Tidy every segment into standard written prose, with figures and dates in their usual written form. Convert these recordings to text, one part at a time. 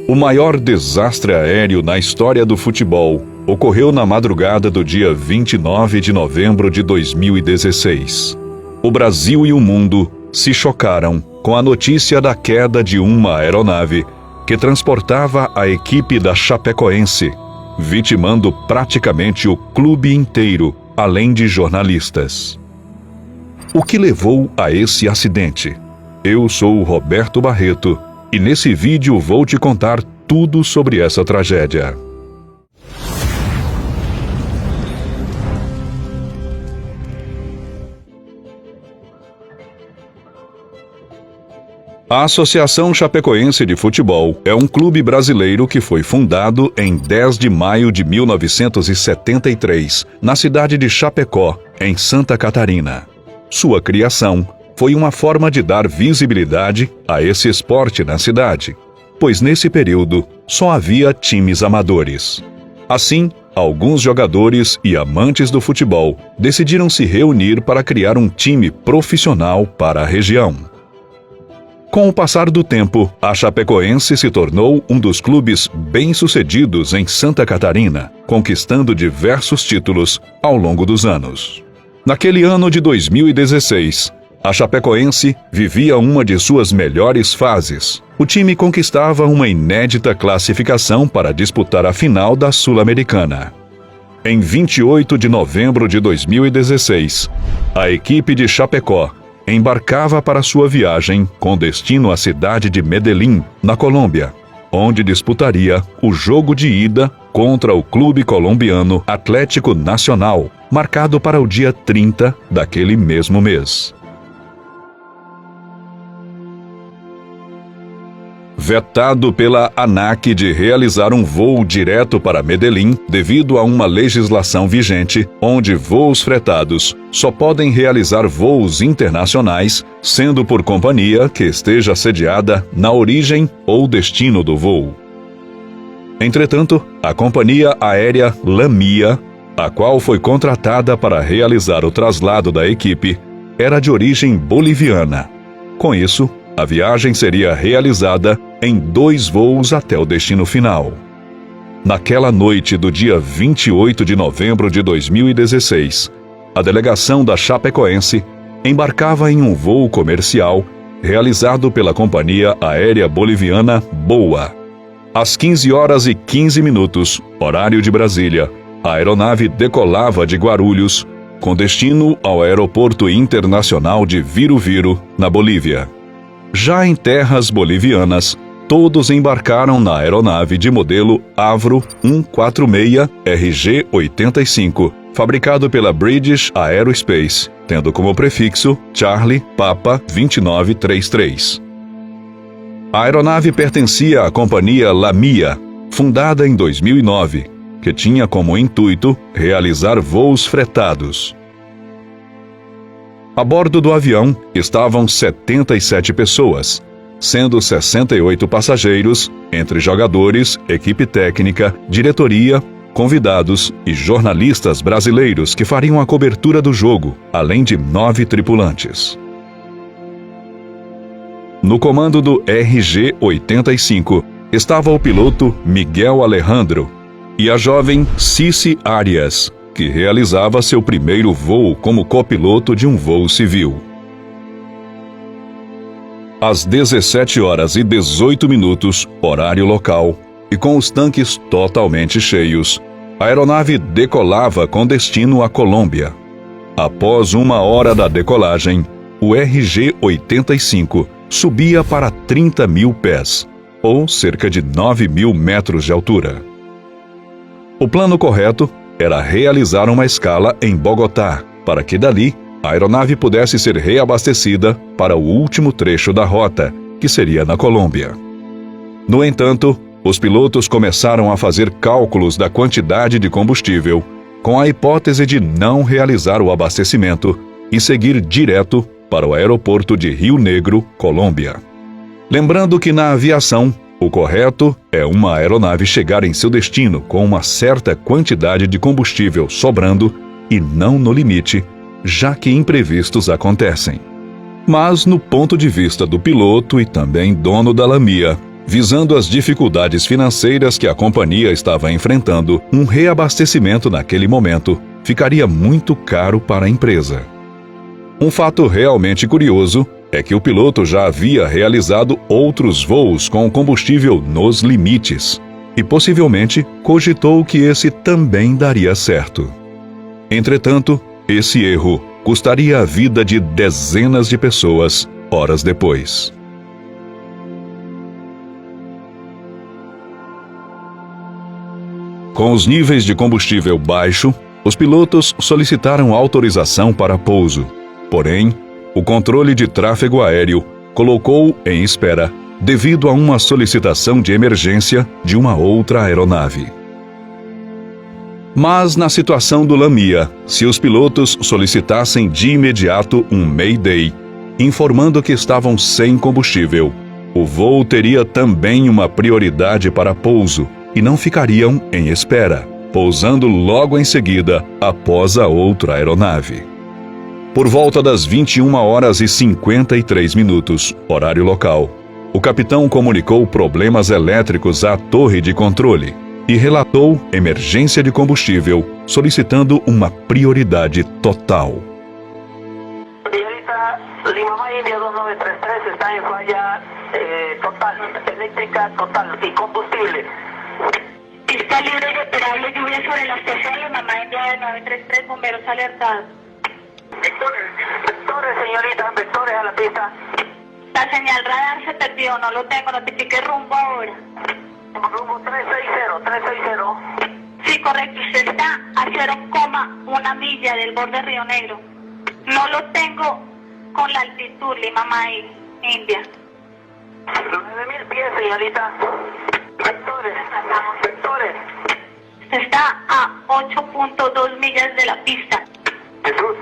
O maior desastre aéreo na história do futebol ocorreu na madrugada do dia 29 de novembro de 2016. O Brasil e o mundo se chocaram com a notícia da queda de uma aeronave que transportava a equipe da Chapecoense, vitimando praticamente o clube inteiro, além de jornalistas. O que levou a esse acidente? Eu sou o Roberto Barreto e nesse vídeo vou te contar tudo sobre essa tragédia. A Associação Chapecoense de Futebol é um clube brasileiro que foi fundado em 10 de maio de 1973, na cidade de Chapecó, em Santa Catarina. Sua criação foi uma forma de dar visibilidade a esse esporte na cidade, pois nesse período só havia times amadores. Assim, alguns jogadores e amantes do futebol decidiram se reunir para criar um time profissional para a região. Com o passar do tempo, a Chapecoense se tornou um dos clubes bem-sucedidos em Santa Catarina, conquistando diversos títulos ao longo dos anos. Naquele ano de 2016, a Chapecoense vivia uma de suas melhores fases. O time conquistava uma inédita classificação para disputar a final da Sul-Americana. Em 28 de novembro de 2016, a equipe de Chapecó embarcava para sua viagem com destino à cidade de Medellín, na Colômbia, onde disputaria o jogo de ida contra o clube colombiano Atlético Nacional, marcado para o dia 30 daquele mesmo mês. Vetado pela ANAC de realizar um voo direto para Medellín devido a uma legislação vigente, onde voos fretados só podem realizar voos internacionais, sendo por companhia que esteja sediada na origem ou destino do voo. Entretanto, a companhia aérea Lamia, a qual foi contratada para realizar o traslado da equipe, era de origem boliviana. Com isso, a viagem seria realizada em 2 voos até o destino final. Naquela noite do dia 28 de novembro de 2016, a delegação da Chapecoense embarcava em um voo comercial realizado pela companhia aérea boliviana BOA. Às 15h15, horário de Brasília, a aeronave decolava de Guarulhos, com destino ao Aeroporto Internacional de Viru-Viru, na Bolívia. Já em terras bolivianas, todos embarcaram na aeronave de modelo Avro 146 RG-85, fabricado pela British Aerospace, tendo como prefixo Charlie Papa 2933. A aeronave pertencia à companhia Lamia, fundada em 2009, que tinha como intuito realizar voos fretados. A bordo do avião estavam 77 pessoas, sendo 68 passageiros, entre jogadores, equipe técnica, diretoria, convidados e jornalistas brasileiros que fariam a cobertura do jogo, além de 9 tripulantes. No comando do RG-85 estava o piloto Miguel Alejandro e a jovem Cici Arias, que realizava seu primeiro voo como copiloto de um voo civil. Às 17h18, horário local, e com os tanques totalmente cheios, a aeronave decolava com destino à Colômbia. Após 1 hora da decolagem, o RG-85 subia para 30.000 pés, ou cerca de 9.000 metros de altura. O plano correto era realizar uma escala em Bogotá, para que dali a aeronave pudesse ser reabastecida para o último trecho da rota, que seria na Colômbia. No entanto, os pilotos começaram a fazer cálculos da quantidade de combustível, com a hipótese de não realizar o abastecimento e seguir direto para o aeroporto de Rio Negro, Colômbia. Lembrando que na aviação, o correto é uma aeronave chegar em seu destino com uma certa quantidade de combustível sobrando e não no limite, já que imprevistos acontecem. Mas, no ponto de vista do piloto e também dono da Lamia, Visando as dificuldades financeiras que a companhia estava enfrentando, um reabastecimento naquele momento ficaria muito caro para a empresa. Um fato realmente curioso é que o piloto já havia realizado outros voos com combustível nos limites e possivelmente cogitou que esse também daria certo. Entretanto, esse erro custaria a vida de dezenas de pessoas horas depois. Com os níveis de combustível baixo, os pilotos solicitaram autorização para pouso. Porém, o controle de tráfego aéreo colocou em espera devido a uma solicitação de emergência de uma outra aeronave. Mas na situação do Lamia, se os pilotos solicitassem de imediato um Mayday, informando que estavam sem combustível, o voo teria também uma prioridade para pouso e não ficariam em espera, pousando logo em seguida após a outra aeronave. Por volta das 21h53, horário local, o capitão comunicou problemas elétricos à torre de controle e relatou emergência de combustível, solicitando uma prioridade total. Señorita, Lima India 2933 está en falla total, eléctrica total y combustible. Pista libre y operable, lluvia sobre la estación Lima India 933, bomberos alertados. Vectores, señorita, vectores a la pista. La señal radar se perdió, no lo tengo, notifique rumbo ahora. Rumbo 360. Sí, correcto, usted está a 0,1 milla del borde Río Negro. No lo tengo con la altitud Lima India. 9.000 pies, señorita. Vectores. Usted está a 8.2 millas de la pista. Jesús.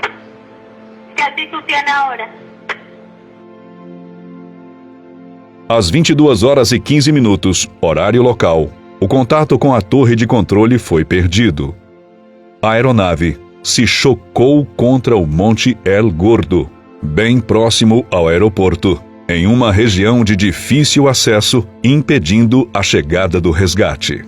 ¿Qué altitud tiene ahora? Às 22h15, horário local, o contato com a torre de controle foi perdido. A aeronave se chocou contra o Monte El Gordo, bem próximo ao aeroporto, em uma região de difícil acesso, impedindo a chegada do resgate.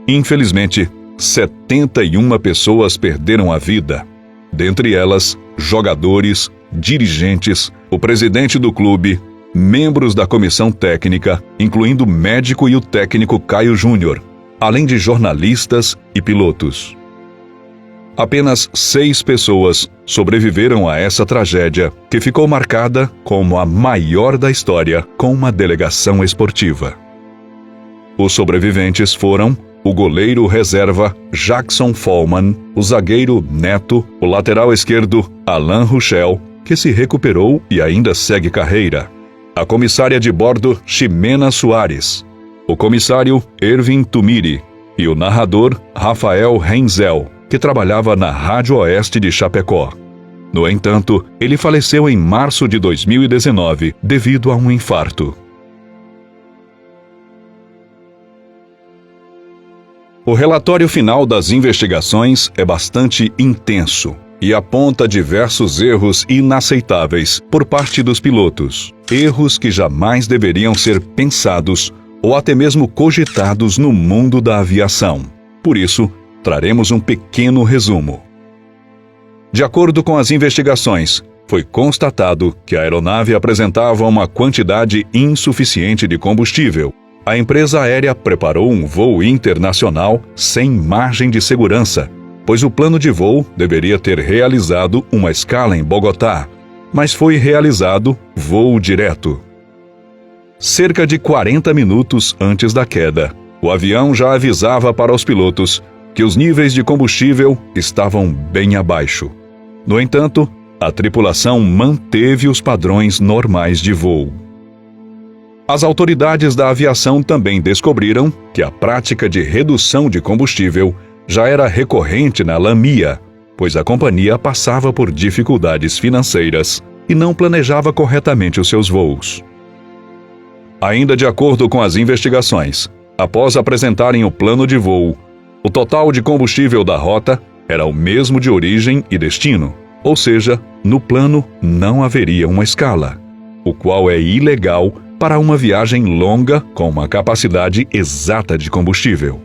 Infelizmente, 71 pessoas perderam a vida, dentre elas jogadores, dirigentes, o presidente do clube, membros da comissão técnica, incluindo o médico e o técnico Caio Júnior, além de jornalistas e pilotos. Apenas 6 pessoas sobreviveram a essa tragédia, que ficou marcada como a maior da história com uma delegação esportiva. Os sobreviventes foram o goleiro reserva Jackson Follman, o zagueiro Neto, o lateral esquerdo Alan Ruschel, que se recuperou e ainda segue carreira, a comissária de bordo Ximena Soares, o comissário Ervin Tumiri e o narrador Rafael Renzel, que trabalhava na Rádio Oeste de Chapecó. No entanto, ele faleceu em março de 2019 devido a um infarto. O relatório final das investigações é bastante intenso e aponta diversos erros inaceitáveis por parte dos pilotos. Erros que jamais deveriam ser pensados ou até mesmo cogitados no mundo da aviação. Por isso, traremos um pequeno resumo. De acordo com as investigações, foi constatado que a aeronave apresentava uma quantidade insuficiente de combustível. A empresa aérea preparou um voo internacional sem margem de segurança, pois o plano de voo deveria ter realizado uma escala em Bogotá, mas foi realizado voo direto. Cerca de 40 minutos antes da queda, o avião já avisava para os pilotos que os níveis de combustível estavam bem abaixo. No entanto, a tripulação manteve os padrões normais de voo. As autoridades da aviação também descobriram que a prática de redução de combustível já era recorrente na Lamia, pois a companhia passava por dificuldades financeiras e não planejava corretamente os seus voos. Ainda de acordo com as investigações, após apresentarem o plano de voo, o total de combustível da rota era o mesmo de origem e destino, ou seja, no plano não haveria uma escala, o qual é ilegal para uma viagem longa com uma capacidade exata de combustível.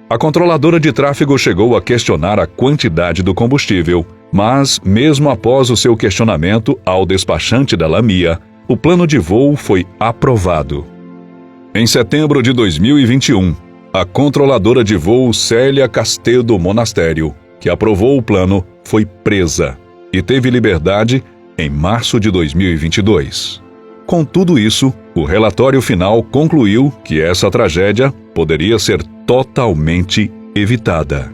A controladora de tráfego chegou a questionar a quantidade do combustível, mas, mesmo após o seu questionamento ao despachante da LAMIA, o plano de voo foi aprovado. Em setembro de 2021, a controladora de voo Célia Castedo Monastério, que aprovou o plano, foi presa e teve liberdade em março de 2022. Com tudo isso, o relatório final concluiu que essa tragédia poderia ser totalmente evitada.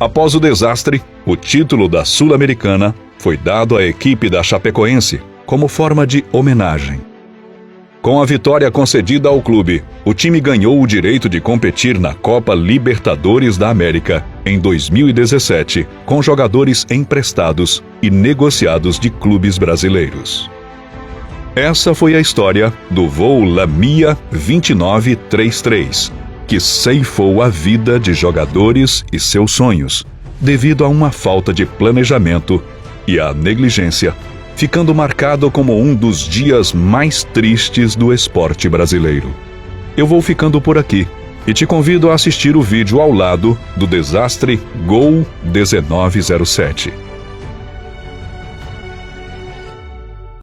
Após o desastre, o título da Sul-Americana foi dado à equipe da Chapecoense como forma de homenagem. Com a vitória concedida ao clube, o time ganhou o direito de competir na Copa Libertadores da América em 2017, com jogadores emprestados e negociados de clubes brasileiros. Essa foi a história do voo LAMIA 2933, que ceifou a vida de jogadores e seus sonhos, devido a uma falta de planejamento e à negligência, ficando marcado como um dos dias mais tristes do esporte brasileiro. Eu vou ficando por aqui e te convido a assistir o vídeo ao lado do desastre Gol 1907.